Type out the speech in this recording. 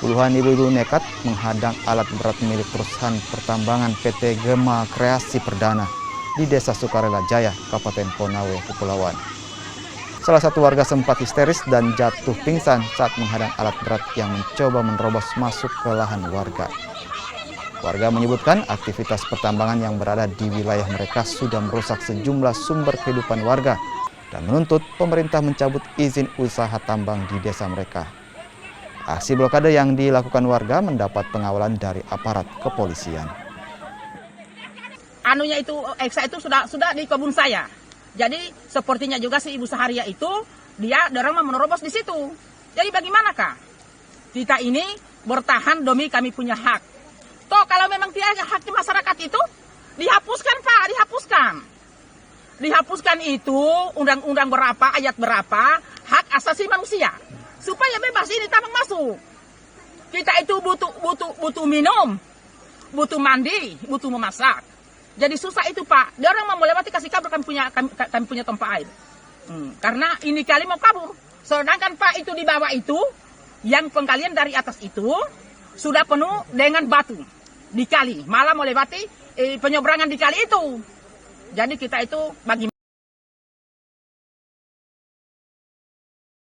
Puluhan ibu-ibu nekat menghadang alat berat milik perusahaan pertambangan PT Gema Kreasi Perdana di Desa Sukarela Jaya, Kabupaten Konawe, Kepulauan. Salah satu warga sempat histeris dan jatuh pingsan saat menghadang alat berat yang mencoba menerobos masuk ke lahan warga. Warga menyebutkan aktivitas pertambangan yang berada di wilayah mereka sudah merusak sejumlah sumber kehidupan warga dan menuntut pemerintah mencabut izin usaha tambang di desa mereka. Aksi blokade yang dilakukan warga mendapat pengawalan dari aparat kepolisian. Anunya itu, Eksa itu sudah di kebun saya. Jadi sepertinya juga si Ibu Saharia itu, dorang mau menerobos di situ. Jadi bagaimanakah? Kita ini bertahan demi kami punya hak. Toh kalau memang tidak hak di masyarakat itu, dihapuskan Pak, dihapuskan. Dihapuskan itu undang-undang berapa, ayat berapa, hak asasi manusia. Supaya bebas ini tambang masuk. Kita itu butuh minum, butuh mandi, butuh memasak. Jadi susah itu Pak. Dia orang mau melewati kasih kabur kami punya tempat air. Karena ini kali mau kabur. Sedangkan Pak itu di bawah itu, yang penggalian dari atas itu sudah penuh dengan batu di kali. Malah melewati penyeberangan di kali itu. Jadi kita itu bagi